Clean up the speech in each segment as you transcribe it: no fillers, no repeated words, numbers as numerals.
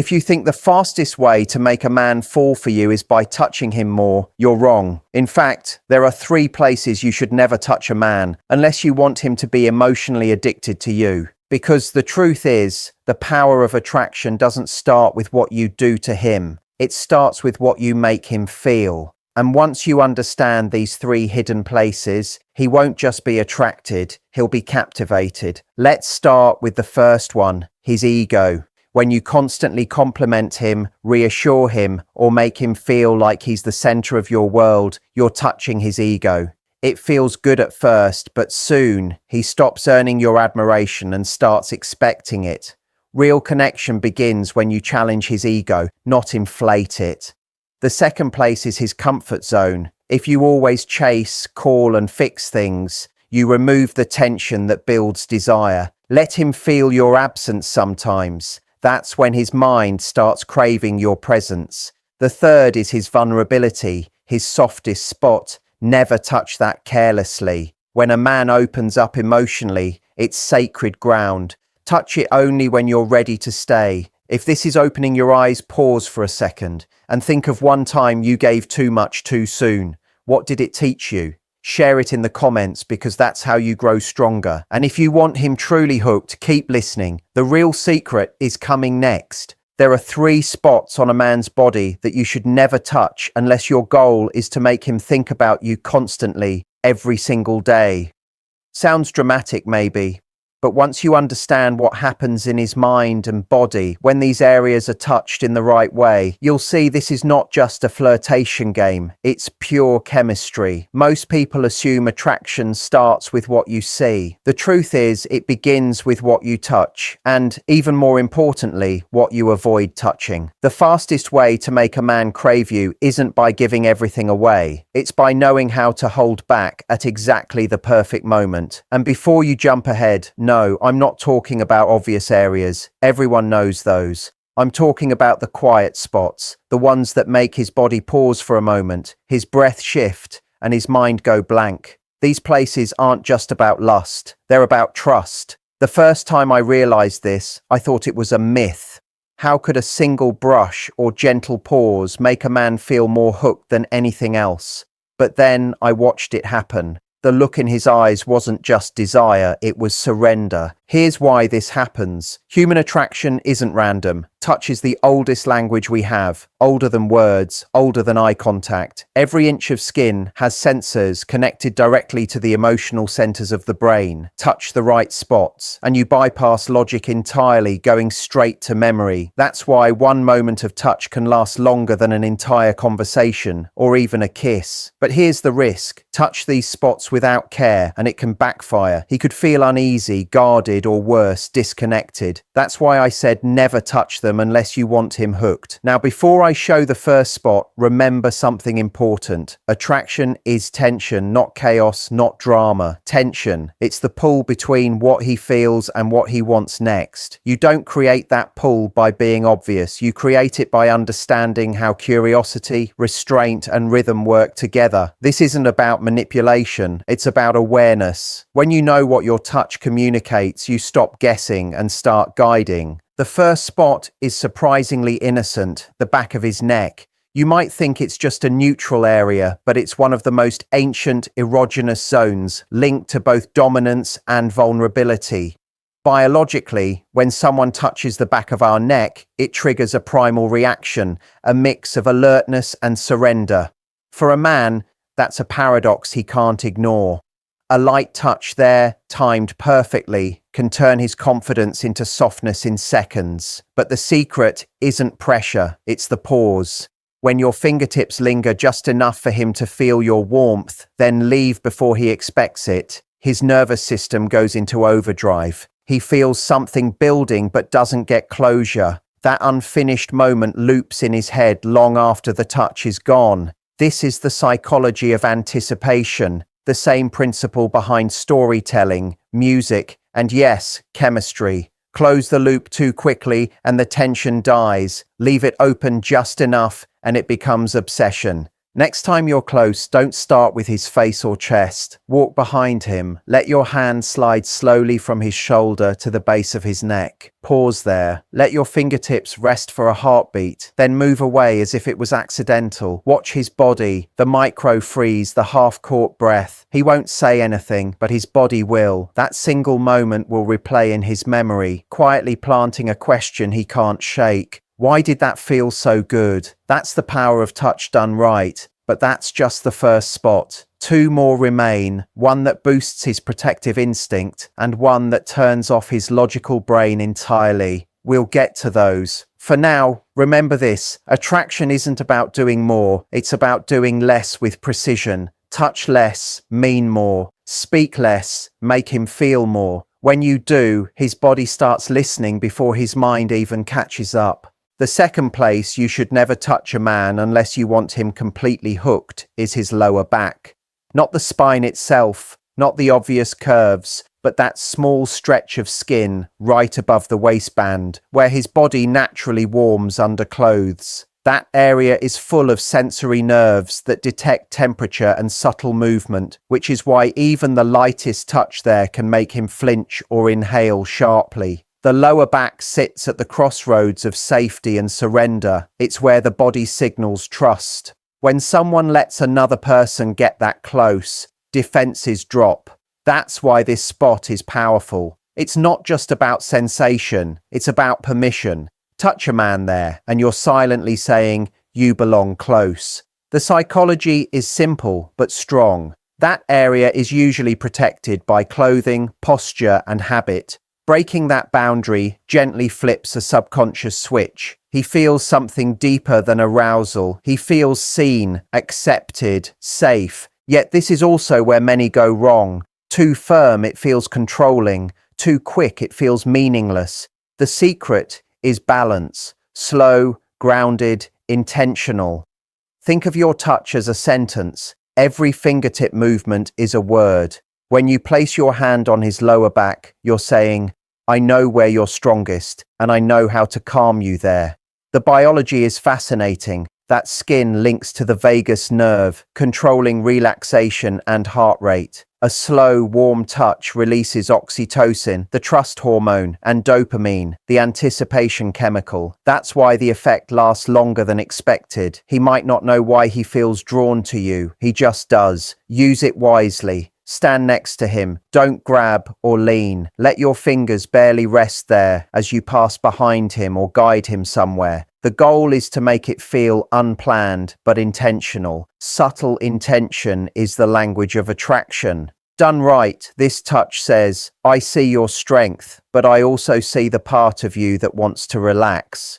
If you think the fastest way to make a man fall for you is by touching him more, you're wrong. In fact, there are 3 places you should never touch a man unless you want him to be emotionally addicted to you. Because the truth is, the power of attraction doesn't start with what you do to him. It starts with what you make him feel. And once you understand these 3 hidden places, he won't just be attracted, he'll be captivated. Let's start with the first one, his ego. When you constantly compliment him, reassure him, or make him feel like he's the center of your world, you're touching his ego. It feels good at first, but soon he stops earning your admiration and starts expecting it. Real connection begins when you challenge his ego, not inflate it. The second place is his comfort zone. If you always chase, call, and fix things, you remove the tension that builds desire. Let him feel your absence sometimes. That's when his mind starts craving your presence. The third is his vulnerability, his softest spot. Never touch that carelessly. When a man opens up emotionally, it's sacred ground. Touch it only when you're ready to stay. If this is opening your eyes, pause for a second and think of one time you gave too much too soon. What did it teach you? Share it in the comments because that's how you grow stronger. And if you want him truly hooked, keep listening. The real secret is coming next. There are 3 spots on a man's body that you should never touch unless your goal is to make him think about you constantly, every single day. Sounds dramatic maybe, but once you understand what happens in his mind and body when these areas are touched in the right way, you'll see this is not just a flirtation game, it's pure chemistry. Most people assume attraction starts with what you see. The truth is, it begins with what you touch, and even more importantly, what you avoid touching. The fastest way to make a man crave you isn't by giving everything away. It's by knowing how to hold back at exactly the perfect moment. And before you jump ahead, no, I'm not talking about obvious areas. Everyone knows those. I'm talking about the quiet spots, the ones that make his body pause for a moment, his breath shift, and his mind go blank. These places aren't just about lust, they're about trust. The first time I realized this, I thought it was a myth. How could a single brush or gentle pause make a man feel more hooked than anything else? But then I watched it happen. The look in his eyes wasn't just desire, it was surrender. Here's why this happens. Human attraction isn't random. Touch is the oldest language we have, older than words, older than eye contact. Every inch of skin has sensors connected directly to the emotional centers of the brain. Touch the right spots, and you bypass logic entirely, going straight to memory. That's why one moment of touch can last longer than an entire conversation, or even a kiss. But here's the risk. Touch these spots without care, and it can backfire. He could feel uneasy, guarded, or worse, disconnected. That's why I said never touch them unless you want him hooked. Now, before I show the first spot, remember something important. Attraction is tension, not chaos, not drama. Tension. It's the pull between what he feels and what he wants next. You don't create that pull by being obvious. You create it by understanding how curiosity, restraint, and rhythm work together. This isn't about manipulation. It's about awareness. When you know what your touch communicates, you stop guessing and start guiding. The first spot is surprisingly innocent, the back of his neck. You might think it's just a neutral area, but it's one of the most ancient erogenous zones, linked to both dominance and vulnerability. Biologically, when someone touches the back of our neck, it triggers a primal reaction, a mix of alertness and surrender. For a man, that's a paradox he can't ignore. A light touch there, timed perfectly, can turn his confidence into softness in seconds. But the secret isn't pressure, it's the pause. When your fingertips linger just enough for him to feel your warmth, then leave before he expects it, his nervous system goes into overdrive. He feels something building but doesn't get closure. That unfinished moment loops in his head long after the touch is gone. This is the psychology of anticipation. The same principle behind storytelling, music, and yes, chemistry. Close the loop too quickly and the tension dies. Leave it open just enough and it becomes obsession. Next time you're close, don't start with his face or chest. Walk behind him. Let your hand slide slowly from his shoulder to the base of his neck. Pause there. Let your fingertips rest for a heartbeat. Then move away as if it was accidental. Watch his body, the micro freeze, the half-caught breath. He won't say anything, but his body will. That single moment will replay in his memory, quietly planting a question he can't shake. Why did that feel so good? That's the power of touch done right. But that's just the first spot. 2 more remain, one that boosts his protective instinct and one that turns off his logical brain entirely. We'll get to those. For now, remember this: attraction isn't about doing more, it's about doing less with precision. Touch less, mean more. Speak less, make him feel more. When you do, his body starts listening before his mind even catches up. The second place you should never touch a man unless you want him completely hooked is his lower back. Not the spine itself, not the obvious curves, but that small stretch of skin right above the waistband, where his body naturally warms under clothes. That area is full of sensory nerves that detect temperature and subtle movement, which is why even the lightest touch there can make him flinch or inhale sharply. The lower back sits at the crossroads of safety and surrender. It's where the body signals trust. When someone lets another person get that close, defenses drop. That's why this spot is powerful. It's not just about sensation, it's about permission. Touch a man there, and you're silently saying, "You belong close." The psychology is simple but strong. That area is usually protected by clothing, posture, and habit. Breaking that boundary gently flips a subconscious switch. He feels something deeper than arousal. He feels seen, accepted, safe. Yet this is also where many go wrong. Too firm, it feels controlling. Too quick, it feels meaningless. The secret is balance. Slow, grounded, intentional. Think of your touch as a sentence. Every fingertip movement is a word. When you place your hand on his lower back, you're saying, "I know where you're strongest, and I know how to calm you there." The biology is fascinating. That skin links to the vagus nerve, controlling relaxation and heart rate. A slow, warm touch releases oxytocin, the trust hormone, and dopamine, the anticipation chemical. That's why the effect lasts longer than expected. He might not know why he feels drawn to you. He just does. Use it wisely. Stand next to him. Don't grab or lean. Let your fingers barely rest there as you pass behind him or guide him somewhere. The goal is to make it feel unplanned but intentional. Subtle intention is the language of attraction. Done right, this touch says, "I see your strength, but I also see the part of you that wants to relax."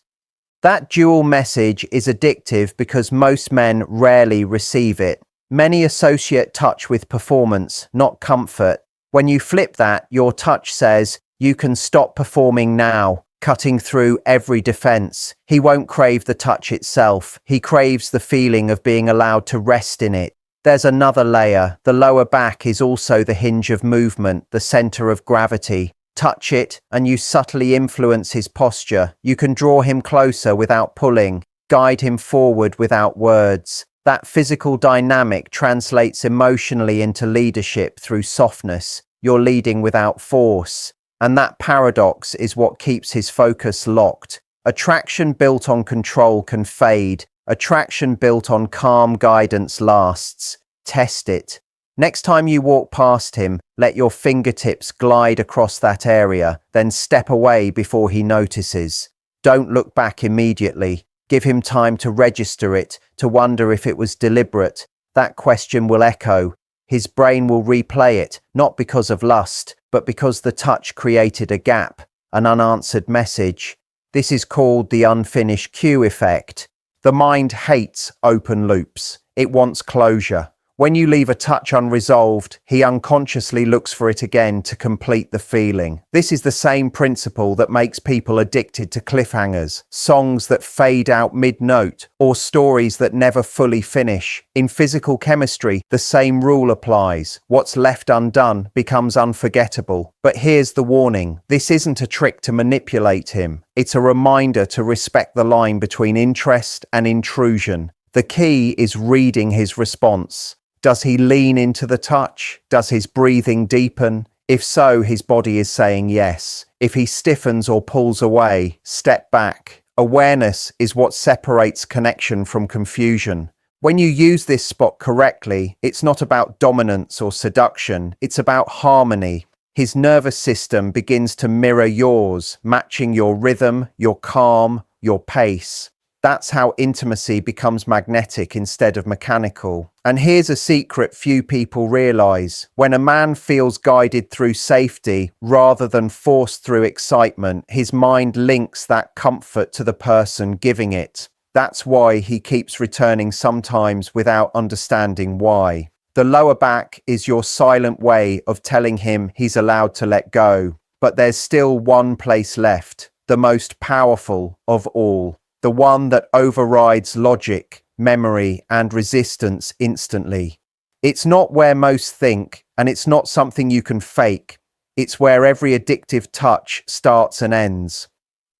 That dual message is addictive because most men rarely receive it. Many associate touch with performance, not comfort. When you flip that, your touch says, "You can stop performing now," cutting through every defense. He won't crave the touch itself. He craves the feeling of being allowed to rest in it. There's another layer. The lower back is also the hinge of movement, the center of gravity. Touch it, and you subtly influence his posture. You can draw him closer without pulling, guide him forward without words. That physical dynamic translates emotionally into leadership through softness. You're leading without force. And that paradox is what keeps his focus locked. Attraction built on control can fade. Attraction built on calm guidance lasts. Test it. Next time you walk past him, let your fingertips glide across that area, then step away before he notices. Don't look back immediately. Give him time to register it, to wonder if it was deliberate. That question will echo. His brain will replay it, not because of lust, but because the touch created a gap, an unanswered message. This is called the unfinished cue effect. The mind hates open loops. It wants closure. When you leave a touch unresolved, he unconsciously looks for it again to complete the feeling. This is the same principle that makes people addicted to cliffhangers, songs that fade out mid-note, or stories that never fully finish. In physical chemistry, the same rule applies. What's left undone becomes unforgettable. But here's the warning. This isn't a trick to manipulate him. It's a reminder to respect the line between interest and intrusion. The key is reading his response. Does he lean into the touch? Does his breathing deepen? If so, his body is saying yes. If he stiffens or pulls away, step back. Awareness is what separates connection from confusion. When you use this spot correctly, it's not about dominance or seduction, it's about harmony. His nervous system begins to mirror yours, matching your rhythm, your calm, your pace. That's how intimacy becomes magnetic instead of mechanical. And here's a secret few people realize. When a man feels guided through safety rather than forced through excitement, his mind links that comfort to the person giving it. That's why he keeps returning sometimes without understanding why. The lower back is your silent way of telling him he's allowed to let go. But there's still one place left, the most powerful of all. The one that overrides logic, memory, and resistance instantly. It's not where most think, and it's not something you can fake. It's where every addictive touch starts and ends.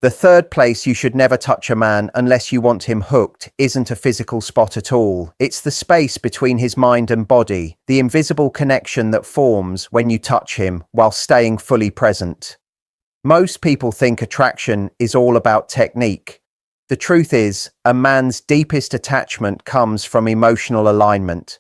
The third place you should never touch a man unless you want him hooked isn't a physical spot at all. It's the space between his mind and body, the invisible connection that forms when you touch him while staying fully present. Most people think attraction is all about technique. The truth is, a man's deepest attachment comes from emotional alignment.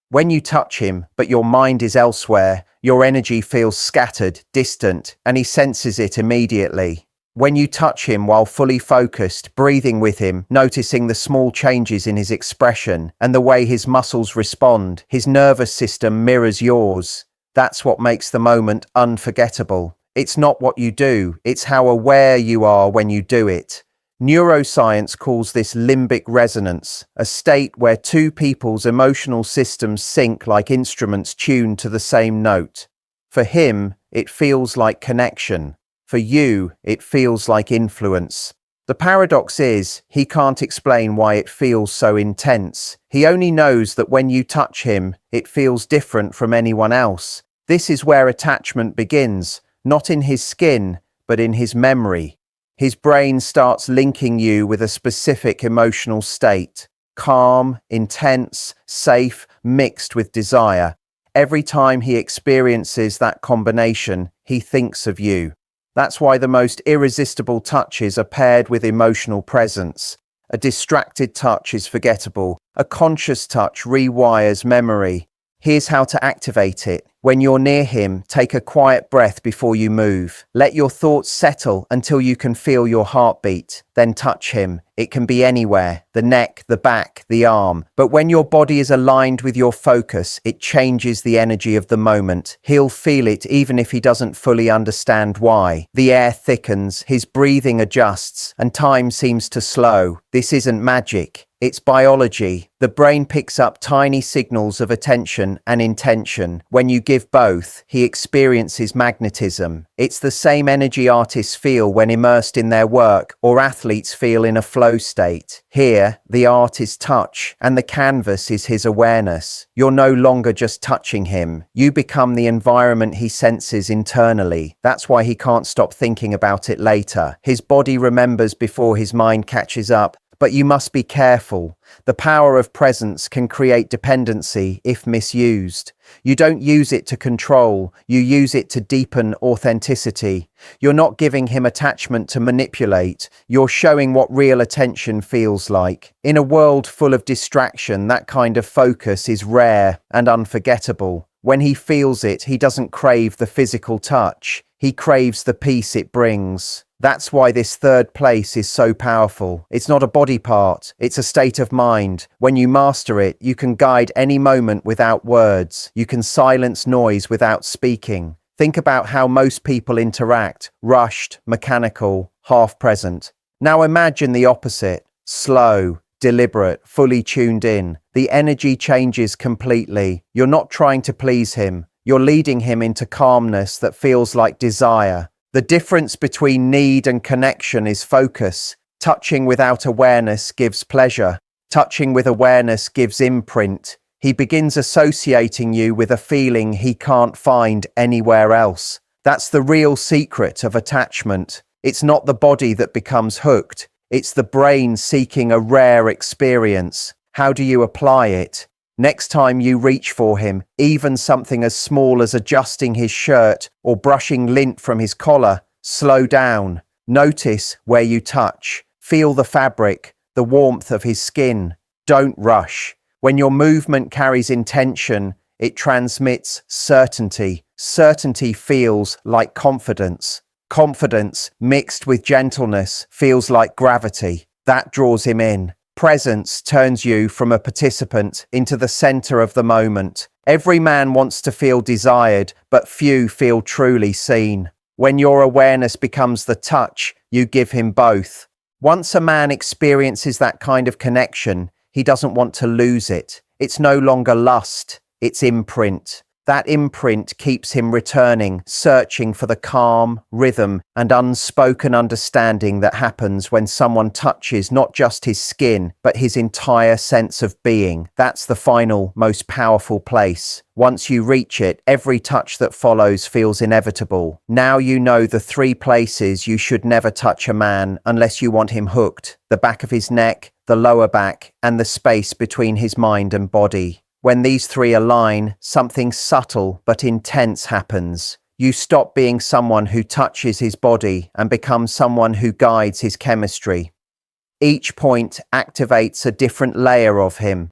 When you touch him, but your mind is elsewhere, your energy feels scattered, distant, and he senses it immediately. When you touch him while fully focused, breathing with him, noticing the small changes in his expression and the way his muscles respond, his nervous system mirrors yours. That's what makes the moment unforgettable. It's not what you do, it's how aware you are when you do it. Neuroscience calls this limbic resonance, a state where two people's emotional systems sync like instruments tuned to the same note. For him, it feels like connection. For you, it feels like influence. The paradox is, he can't explain why it feels so intense. He only knows that when you touch him, it feels different from anyone else. This is where attachment begins, not in his skin, but in his memory. His brain starts linking you with a specific emotional state. Calm, intense, safe, mixed with desire. Every time he experiences that combination, he thinks of you. That's why the most irresistible touches are paired with emotional presence. A distracted touch is forgettable. A conscious touch rewires memory. Here's how to activate it. When you're near him, take a quiet breath before you move. Let your thoughts settle until you can feel your heartbeat. Then touch him. It can be anywhere, the neck, the back, the arm. But when your body is aligned with your focus, it changes the energy of the moment. He'll feel it even if he doesn't fully understand why. The air thickens, his breathing adjusts, and time seems to slow. This isn't magic. It's biology. The brain picks up tiny signals of attention and intention. When you give both, he experiences magnetism. It's the same energy artists feel when immersed in their work or athletes feel in a flow state. Here, the art is touch, and the canvas is his awareness. You're no longer just touching him. You become the environment he senses internally. That's why he can't stop thinking about it later. His body remembers before his mind catches up. But you must be careful. The power of presence can create dependency if misused. You don't use it to control, you use it to deepen authenticity. You're not giving him attachment to manipulate, you're showing what real attention feels like. In a world full of distraction, that kind of focus is rare and unforgettable. When he feels it, he doesn't crave the physical touch, he craves the peace it brings. That's why this third place is so powerful. It's not a body part, it's a state of mind. When you master it, you can guide any moment without words. You can silence noise without speaking. Think about how most people interact, rushed, mechanical, half present. Now imagine the opposite, slow, deliberate, fully tuned in. The energy changes completely. You're not trying to please him. You're leading him into calmness that feels like desire. The difference between need and connection is focus. Touching without awareness gives pleasure. Touching with awareness gives imprint. He begins associating you with a feeling he can't find anywhere else. That's the real secret of attachment. It's not the body that becomes hooked. It's the brain seeking a rare experience. How do you apply it? Next time you reach for him, even something as small as adjusting his shirt or brushing lint from his collar, slow down. Notice where you touch. Feel the fabric, the warmth of his skin. Don't rush. When your movement carries intention, it transmits certainty. Certainty feels like confidence. Confidence mixed with gentleness feels like gravity. That draws him in. Presence turns you from a participant into the center of the moment. Every man wants to feel desired, but few feel truly seen. When your awareness becomes the touch, you give him both. Once a man experiences that kind of connection, he doesn't want to lose it. It's no longer lust, it's imprint. That imprint keeps him returning, searching for the calm, rhythm, and unspoken understanding that happens when someone touches not just his skin, but his entire sense of being. That's the final, most powerful place. Once you reach it, every touch that follows feels inevitable. Now you know the 3 places you should never touch a man unless you want him hooked: the back of his neck, the lower back, and the space between his mind and body. When these 3 align, something subtle but intense happens. You stop being someone who touches his body and become someone who guides his chemistry. Each point activates a different layer of him: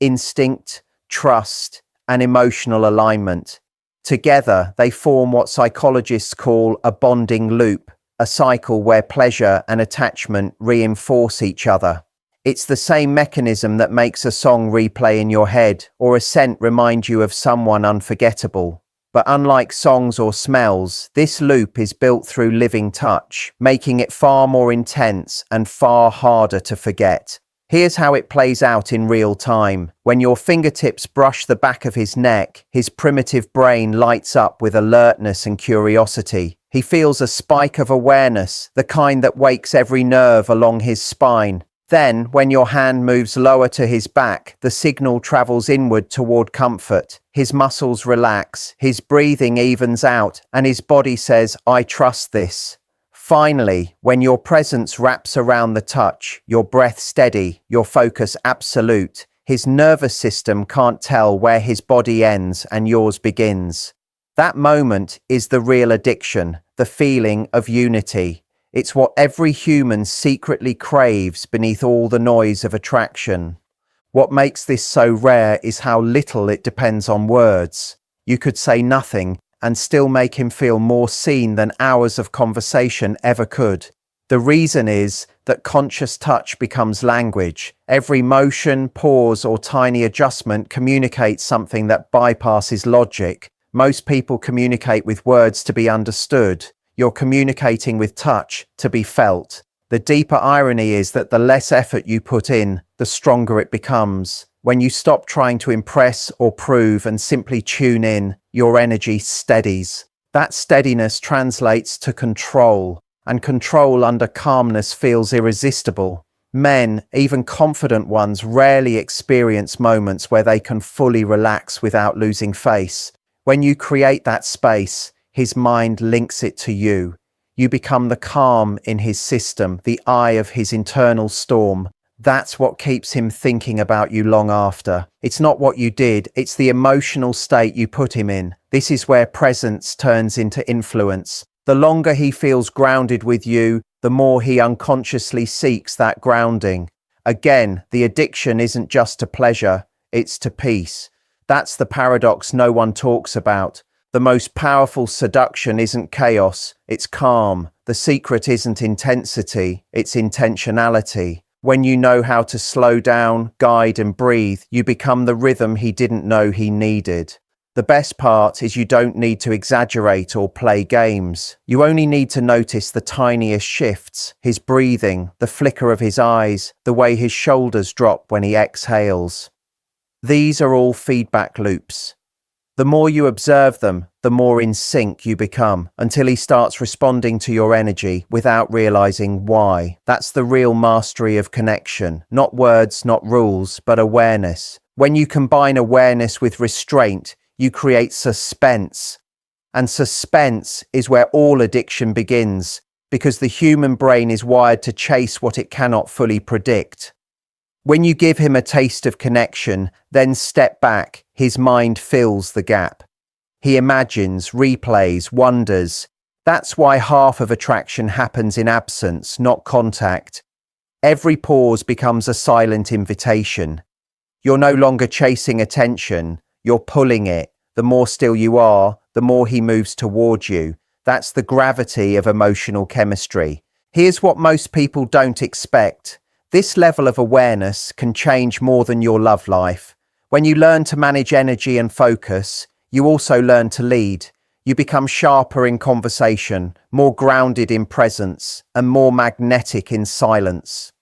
instinct, trust, and emotional alignment. Together, they form what psychologists call a bonding loop, a cycle where pleasure and attachment reinforce each other. It's the same mechanism that makes a song replay in your head or a scent remind you of someone unforgettable. But unlike songs or smells, this loop is built through living touch, making it far more intense and far harder to forget. Here's how it plays out in real time. When your fingertips brush the back of his neck, his primitive brain lights up with alertness and curiosity. He feels a spike of awareness, the kind that wakes every nerve along his spine. Then, when your hand moves lower to his back, the signal travels inward toward comfort. His muscles relax, his breathing evens out, and his body says, "I trust this." Finally, when your presence wraps around the touch, your breath steady, your focus absolute, his nervous system can't tell where his body ends and yours begins. That moment is the real addiction, the feeling of unity. It's what every human secretly craves beneath all the noise of attraction. What makes this so rare is how little it depends on words. You could say nothing and still make him feel more seen than hours of conversation ever could. The reason is that conscious touch becomes language. Every motion, pause, or tiny adjustment communicates something that bypasses logic. Most people communicate with words to be understood. You're communicating with touch to be felt. The deeper irony is that the less effort you put in, the stronger it becomes. When you stop trying to impress or prove and simply tune in, your energy steadies. That steadiness translates to control, and control under calmness feels irresistible. Men, even confident ones, rarely experience moments where they can fully relax without losing face. When you create that space, his mind links it to you. You become the calm in his system, the eye of his internal storm. That's what keeps him thinking about you long after. It's not what you did, it's the emotional state you put him in. This is where presence turns into influence. The longer he feels grounded with you, the more he unconsciously seeks that grounding. Again, the addiction isn't just to pleasure, it's to peace. That's the paradox no one talks about. The most powerful seduction isn't chaos, it's calm. The secret isn't intensity, it's intentionality. When you know how to slow down, guide, and breathe, you become the rhythm he didn't know he needed. The best part is you don't need to exaggerate or play games. You only need to notice the tiniest shifts, his breathing, the flicker of his eyes, the way his shoulders drop when he exhales. These are all feedback loops. The more you observe them, the more in sync you become, until he starts responding to your energy without realizing why. That's the real mastery of connection. Not words, not rules, but awareness. When you combine awareness with restraint, you create suspense. And suspense is where all addiction begins, because the human brain is wired to chase what it cannot fully predict. When you give him a taste of connection, then step back, his mind fills the gap. He imagines, replays, wonders. That's why half of attraction happens in absence, not contact. Every pause becomes a silent invitation. You're no longer chasing attention, you're pulling it. The more still you are, the more he moves toward you. That's the gravity of emotional chemistry. Here's what most people don't expect. This level of awareness can change more than your love life. When you learn to manage energy and focus, you also learn to lead. You become sharper in conversation, more grounded in presence, and more magnetic in silence.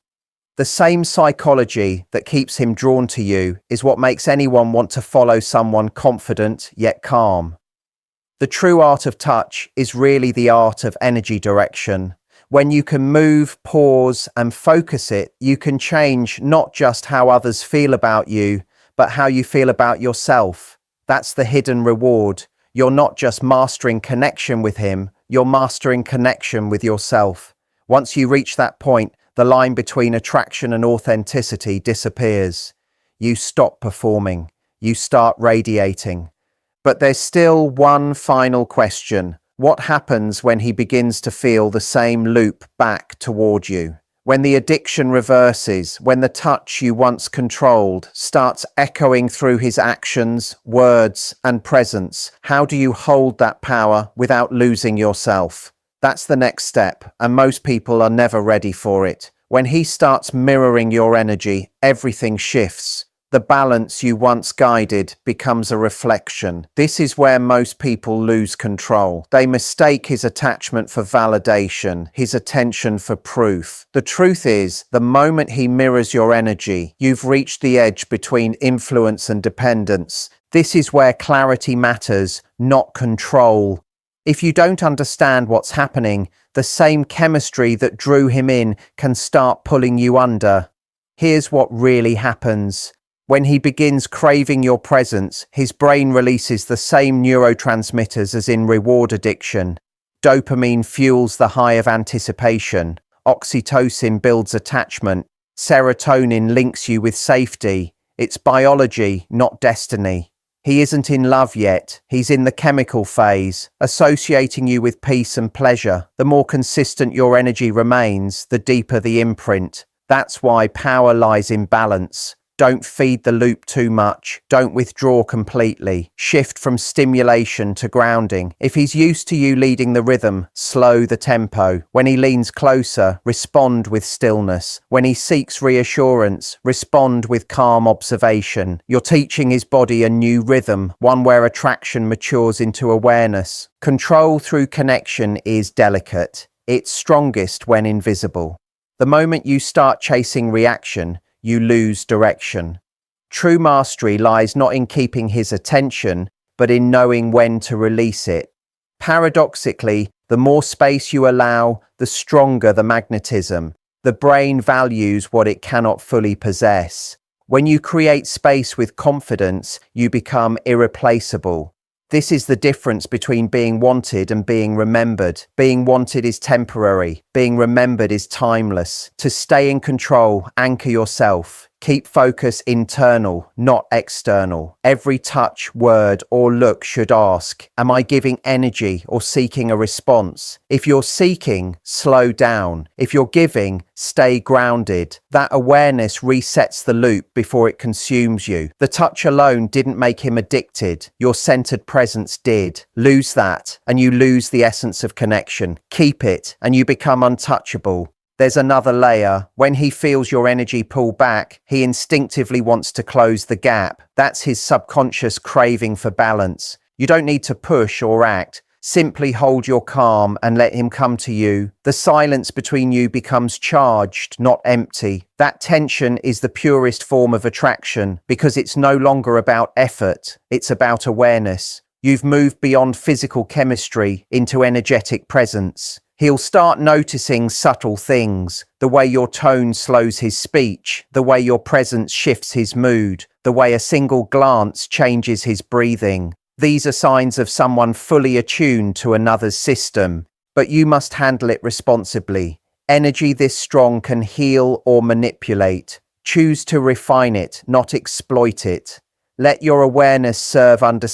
The same psychology that keeps him drawn to you is what makes anyone want to follow someone confident yet calm. The true art of touch is really the art of energy direction. When you can move, pause, and focus it, you can change not just how others feel about you, but how you feel about yourself. That's the hidden reward. You're not just mastering connection with him, you're mastering connection with yourself. Once you reach that point, the line between attraction and authenticity disappears. You stop performing. You start radiating. But there's still one final question. What happens when he begins to feel the same loop back toward you? When the addiction reverses, when the touch you once controlled starts echoing through his actions, words, and presence, how do you hold that power without losing yourself? That's the next step, and most people are never ready for it. When he starts mirroring your energy, everything shifts. The balance you once guided becomes a reflection. This is where most people lose control. They mistake his attachment for validation, his attention for proof. The truth is, the moment he mirrors your energy, you've reached the edge between influence and dependence. This is where clarity matters, not control. If you don't understand what's happening, the same chemistry that drew him in can start pulling you under. Here's what really happens. When he begins craving your presence, his brain releases the same neurotransmitters as in reward addiction. Dopamine fuels the high of anticipation. Oxytocin builds attachment. Serotonin links you with safety. It's biology, not destiny. He isn't in love yet. He's in the chemical phase, associating you with peace and pleasure. The more consistent your energy remains, the deeper the imprint. That's why power lies in balance. Don't feed the loop too much. Don't withdraw completely. Shift from stimulation to grounding. If he's used to you leading the rhythm, slow the tempo. When he leans closer, respond with stillness. When he seeks reassurance, respond with calm observation. You're teaching his body a new rhythm, one where attraction matures into awareness. Control through connection is delicate. It's strongest when invisible. The moment you start chasing reaction, you lose direction. True mastery lies not in keeping his attention, but in knowing when to release it. Paradoxically, the more space you allow, the stronger the magnetism. The brain values what it cannot fully possess. When you create space with confidence, you become irreplaceable. This is the difference between being wanted and being remembered. Being wanted is temporary. Being remembered is timeless. To stay in control, anchor yourself. Keep focus internal, not external. Every touch, word, or look should ask, am I giving energy or seeking a response? If you're seeking, slow down. If you're giving, stay grounded. That awareness resets the loop before it consumes you. The touch alone didn't make him addicted. Your centered presence did. Lose that, and you lose the essence of connection. Keep it, and you become untouchable. There's another layer. When he feels your energy pull back, he instinctively wants to close the gap. That's his subconscious craving for balance. You don't need to push or act. Simply hold your calm and let him come to you. The silence between you becomes charged, not empty. That tension is the purest form of attraction because it's no longer about effort. It's about awareness. You've moved beyond physical chemistry into energetic presence. He'll start noticing subtle things, the way your tone slows his speech, the way your presence shifts his mood, the way a single glance changes his breathing. These are signs of someone fully attuned to another's system, but you must handle it responsibly. Energy this strong can heal or manipulate. Choose to refine it, not exploit it. Let your awareness serve understanding.